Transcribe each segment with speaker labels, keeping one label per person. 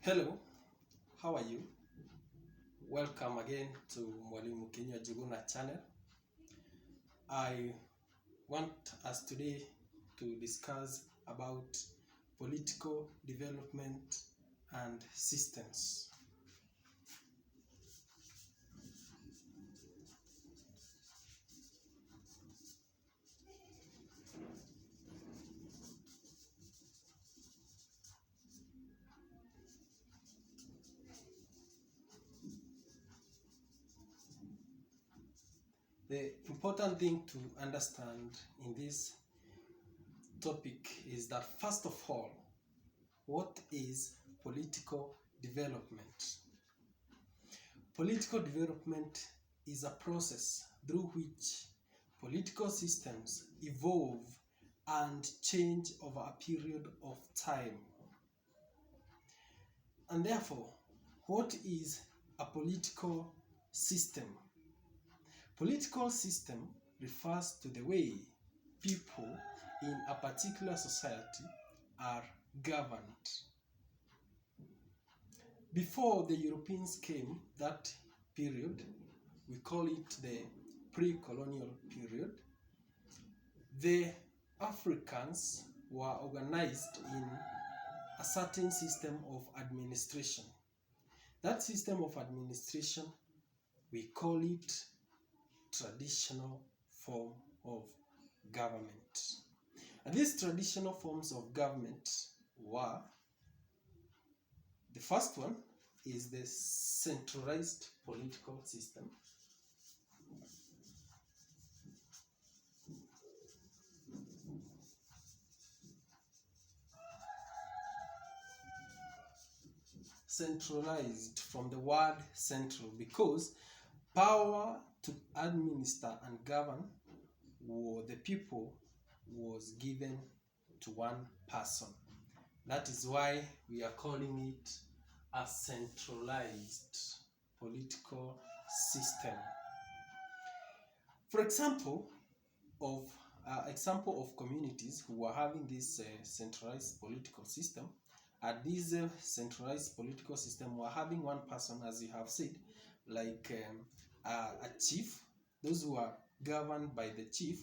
Speaker 1: Hello, how are you? Welcome again to Mwalimu Kenya Juguna channel. I want us today to discuss about political development and systems. The important thing to understand in this topic is that first of all, what is political development? Political development is a process through which political systems evolve and change over a period of time. And therefore, what is a political system? Political system refers to the way people in a particular society are governed. Before the Europeans came, that period, we call it the pre-colonial period, the Africans were organized in a certain system of administration. That system of administration, we call it traditional form of government. And these traditional forms of government were, the first one is the centralized political system. Centralized from the word central, because power to administer and govern the people was given to one person. That is why we are calling it a centralized political system. For example of communities who are having this centralized political system, at this centralized political system, we are having one person, as you have said, like a chief. Those who are governed by the chief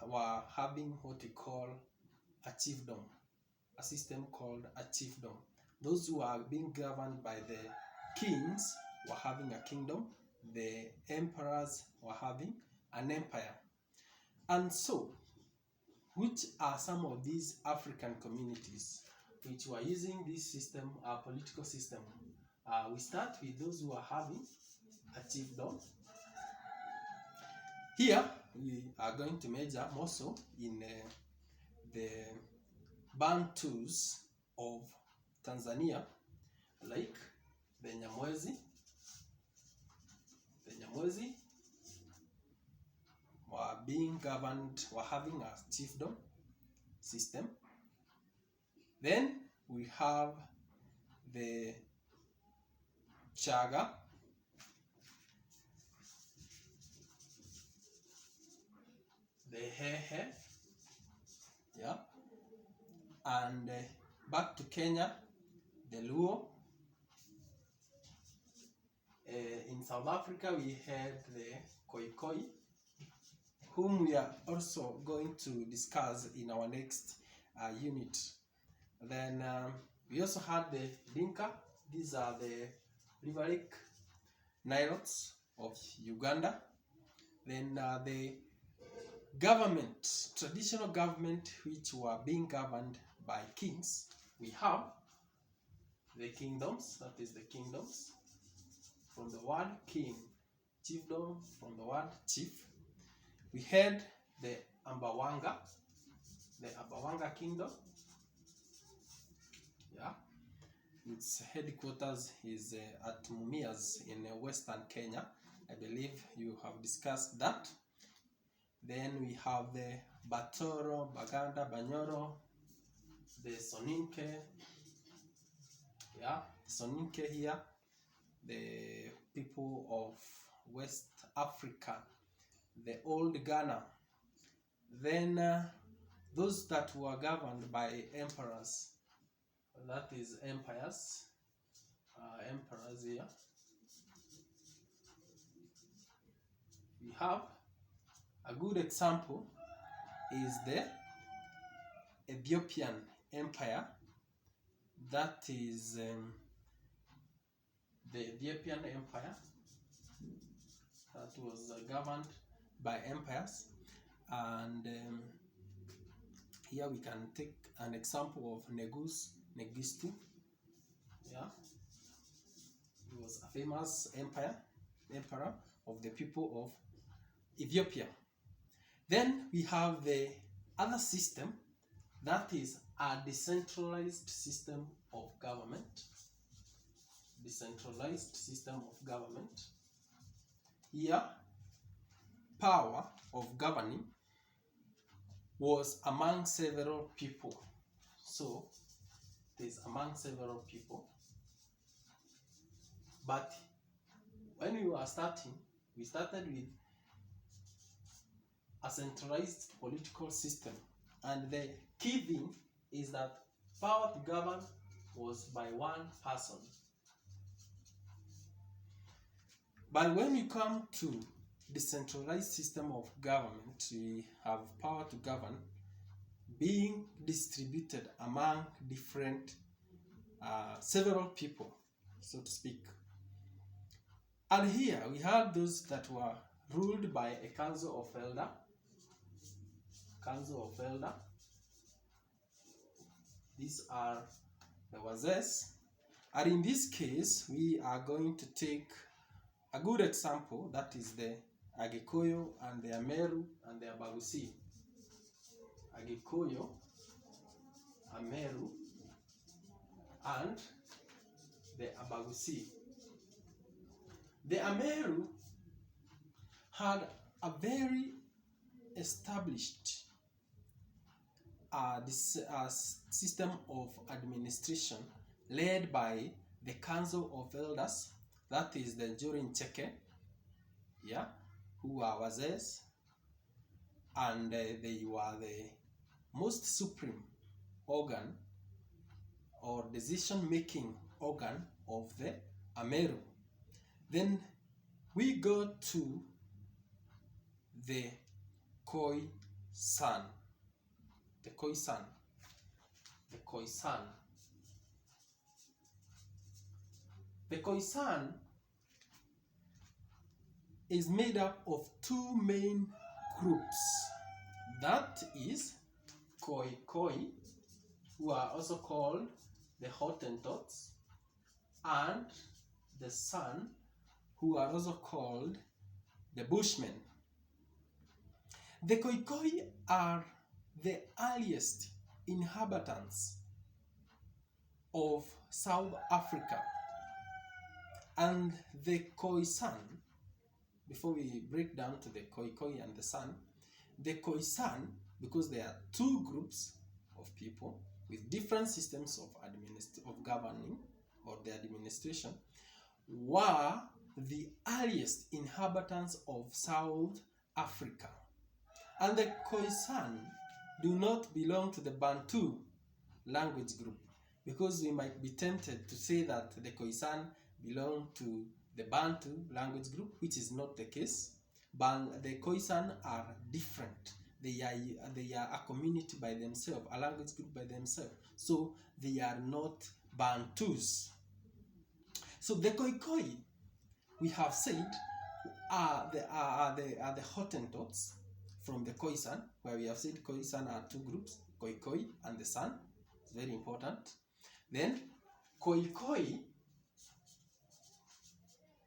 Speaker 1: were having what we call a chiefdom, a system called a chiefdom. Those who are being governed by the kings were having a kingdom. The emperors were having an empire. And so, which are some of these African communities which were using this system, our political system? We start with those who are having a chiefdom. Here, we are going to measure more so in the Bantus of Tanzania, like the Nyamwezi. The Nyamwezi were being governed, were having a chiefdom system. Then we have the Chaga, the Hehe, yeah, and back to Kenya, the Luo. In South Africa, we had the Khoisan, whom we are also going to discuss in our next unit. Then we also had the Dinka. These are the River Lake Nilotes of Uganda. Then the government, traditional government, which were being governed by kings. We have the kingdoms, that is the kingdoms, from the word king, chiefdom from the word chief. We had the Ambawanga kingdom. Yeah, its headquarters is at Mumias in western Kenya. I believe you have discussed that. Then we have the Batoro, Baganda, Banyoro, the Soninke. Yeah, Soninke here, the people of West Africa, the old Ghana. Then those that were governed by emperors, that is empires, emperors here. We have a good example is the Ethiopian Empire. That is the Ethiopian Empire that was governed by empires, and here we can take an example of Negistu. Yeah, he was a famous emperor of the people of Ethiopia. Then we have the other system, that is a decentralized system of government. Decentralized system of government. Here, power of governing was among several people. So, it is among several people. But when we were starting, we started with a centralized political system, and the key thing is that power to govern was by one person. But when we come to decentralized system of government, we have power to govern being distributed among different several people, so to speak. And here we have those that were ruled by a council of elder. These are the wazes. And in this case, we are going to take a good example, that is the Agikoyo and the Ameru and the Abagusi. Agikoyo, Ameru, and the Abagusi. The Ameru had a very established system of administration led by the Council of Elders, that is the Jorin Cheke, yeah, who are wazes, and they were the most supreme organ or decision-making organ of the Ameru. Then we go to the Khoisan. The Khoisan. The Khoisan is made up of two main groups. That is Khoikhoi, who are also called the Hottentots, and the San, who are also called the Bushmen. The Khoikhoi are the earliest inhabitants of South Africa, and the Khoisan, before we break down to the Khoikhoi and the San, the Khoisan, because there are two groups of people with different systems of governing or the administration, were the earliest inhabitants of South Africa. And the Khoisan do not belong to the Bantu language group, because we might be tempted to say that the Khoisan belong to the Bantu language group, which is not the case. But the Khoisan are different. They are a community by themselves, a language group by themselves. So they are not Bantus. So the Khoikhoi, we have said, are the Hottentots from the Khoisan, where we have said Khoisan are two groups, Khoikhoi and the San. It's very important. Then Khoikhoi,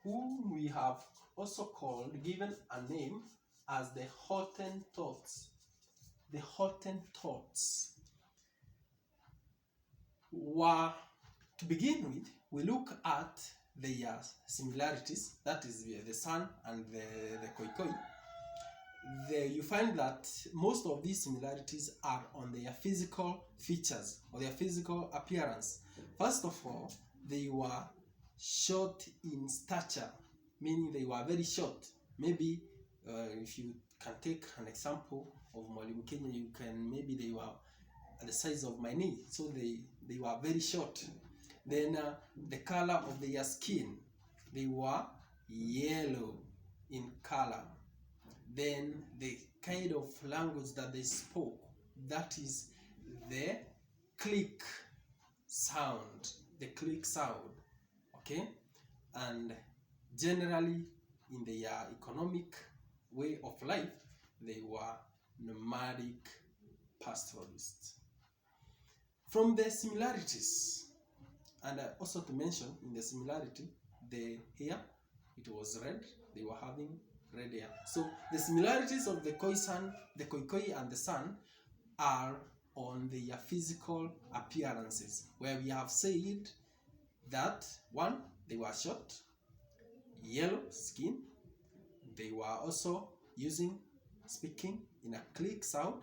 Speaker 1: whom we have also given a name as the Hottentots. The Hottentots were, to begin with, we look at their similarities, that is the San and the Khoikhoi. You find that most of these similarities are on their physical features or their physical appearance. First of all, they were short in stature, meaning they were very short. Maybe if you can take an example of Mwalimu Kenya, maybe they were the size of my knee. So they they were very short. Then the color of their skin, they were yellow in color. Then the kind of language that they spoke, that is the click sound, okay? And generally in their economic way of life, they were nomadic pastoralists. From the similarities, and also to mention in the similarity, the hair, it was red, they were having red hair. So the similarities of the Khoisan, the Khoikhoi and the San are on their physical appearances, where we have said that one, they were short, yellow skin, they were also speaking in a click sound,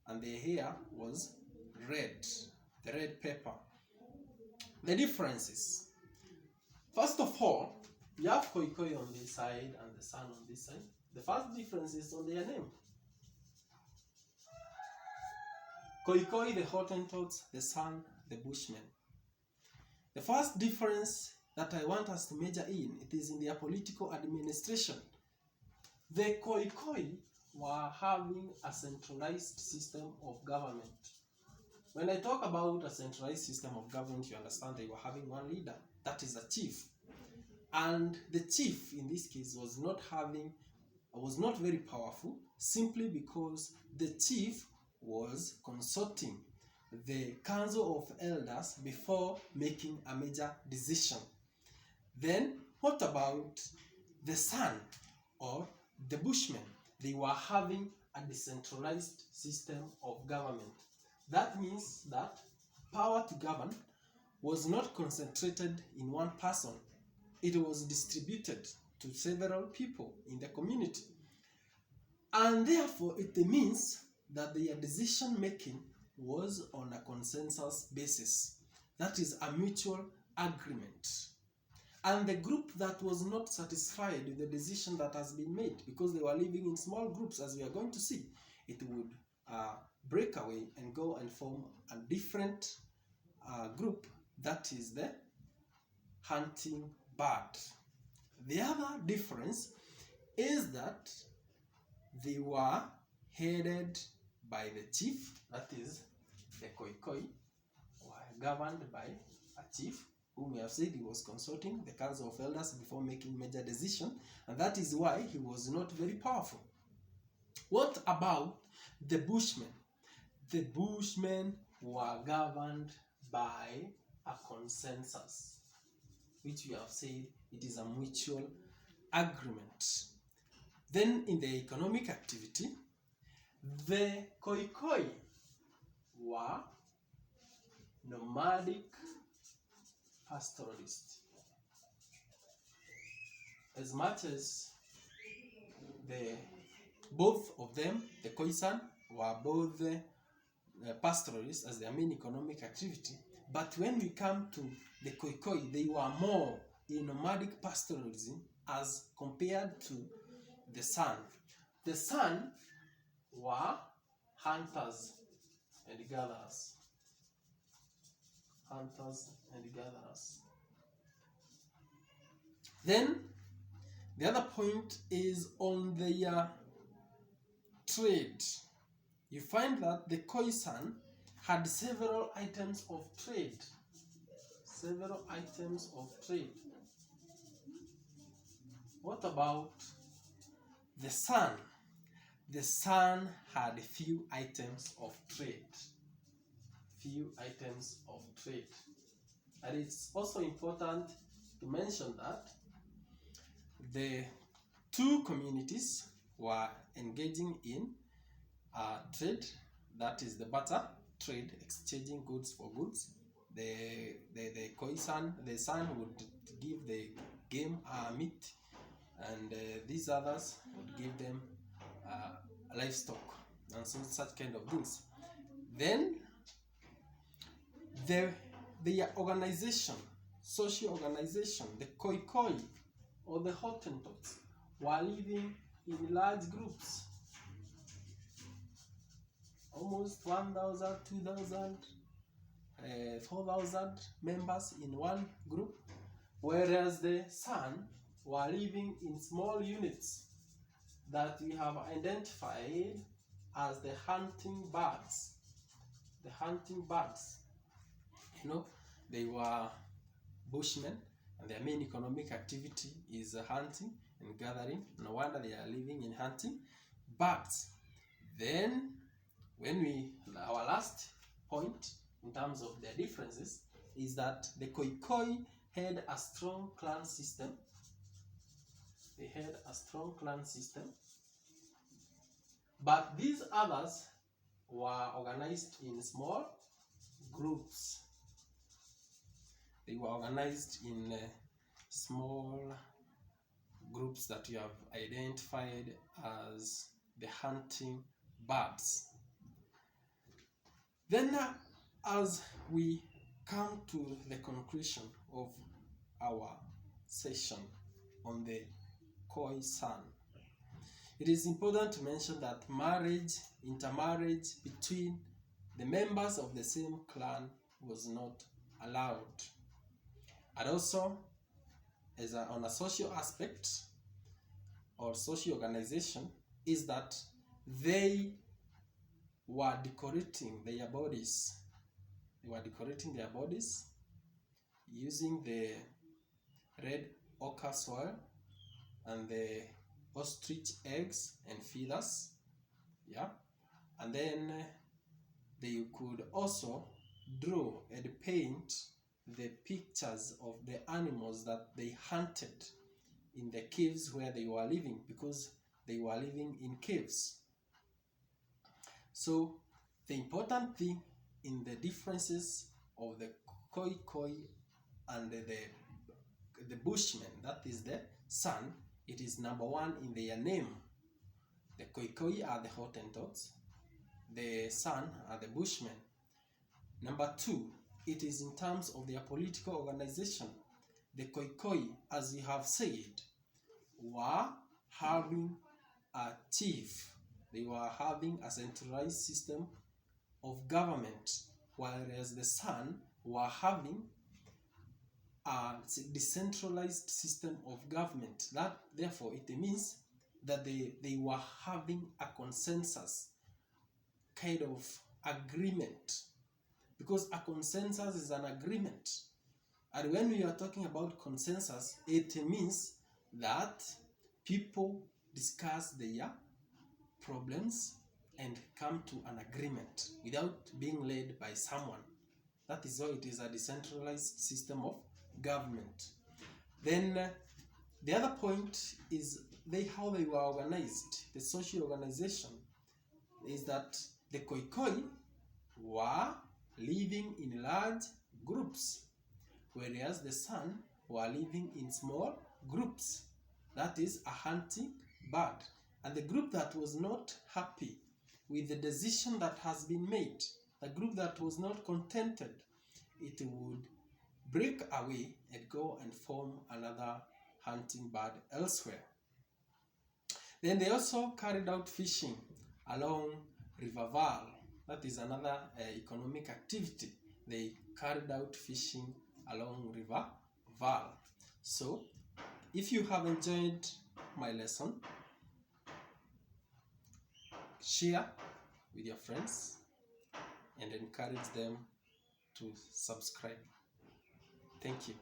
Speaker 1: and their hair was red, the red pepper. The differences. First of all, we have Khoikhoi on this side and the San on this side. The first difference is on their name. Khoikhoi, the Hottentots, the San, the Bushmen. The first difference that I want us to major in, it is in their political administration. The Khoikhoi were having a centralized system of government. When I talk about a centralized system of government, you understand they were having one leader, that is a chief. And the chief in this case was not very powerful, simply because the chief was consulting the council of elders before making a major decision. Then what about the San or the Bushmen? They were having a decentralized system of government. That means that power to govern was not concentrated in one person. It was distributed to several people in the community. And therefore, it means that their decision making was on a consensus basis. That is a mutual agreement. And the group that was not satisfied with the decision that has been made, because they were living in small groups, as we are going to see, it would break away and go and form a different group, that is the hunting bird. The other difference is that they were headed by the chief, that is the Khoikhoi, were governed by a chief, whom we have said he was consulting the council of elders before making major decision, and that is why he was not very powerful. What about the Bushmen? The Bushmen were governed by a consensus, which we have said it is a mutual agreement. Then in the economic activity, the Khoikhoi were nomadic pastoralists. As much as both of them, the Khoisan, were both pastoralists as their main economic activity, but when we come to the Khoikhoi, they were more in nomadic pastoralism as compared to the San. The San were hunters and gatherers. Hunters and gatherers. Then the other point is on their trade. You find that the Khoisan had several items of trade. Several items of trade. What about the San? The San had few items of trade. Few items of trade. And it's also important to mention that the two communities were engaging in trade, that is the barter trade, exchanging goods for goods. The Khoisan, the San would give the game meat, and these others would give them livestock and such kind of things. Then their organization, social organization, the Khoikhoi or the Hottentots, were living in large groups, almost 1,000, 2,000 4,000 members in one group, whereas the San were living in small units that we have identified as the hunting birds. The hunting birds, you know, they were bushmen, and their main economic activity is hunting and gathering. No wonder they are living in hunting. But then, our last point in terms of their differences is that the Khoisan had a strong clan system. They had a strong clan system, but these others were organized in small groups. They were organized in small groups that you have identified as the hunting birds. Then, as we come to the conclusion of our session on the Khoisan, it is important to mention that intermarriage between the members of the same clan was not allowed. And also, on a social aspect or social organization, is that they were decorating their bodies. They were decorating their bodies using the red ochre soil and the ostrich eggs and feathers. Yeah, and then they could also draw and paint the pictures of the animals that they hunted in the caves where they were living, because they were living in caves. So the important thing in the differences of the Khoisan and the Bushmen, that is the San, it is number one in their name. The Khoisan are the Hottentots, the San are the Bushmen. Number two, it is in terms of their political organization. The Khoisan, as we have said, were having a chief. They were having a centralized system of government, whereas the San were having a decentralized system of government. That, therefore, it means that they were having a consensus kind of agreement, because a consensus is an agreement. And when we are talking about consensus, it means that people discuss their problems and come to an agreement without being led by someone. That is why it is a decentralized system of government. Then the other point is how they were organized. The social organization is that the Khoisan were living in large groups, whereas the San were living in small groups. That is a hunting bird. And the group that was not happy with the decision that has been made, the group that was not contented, it would break away and go and form another hunting bird elsewhere. Then they also carried out fishing along River Vaal. That is another economic activity. They carried out fishing along River Vaal. So, if you have enjoyed my lesson, share with your friends and encourage them to subscribe. Thank you.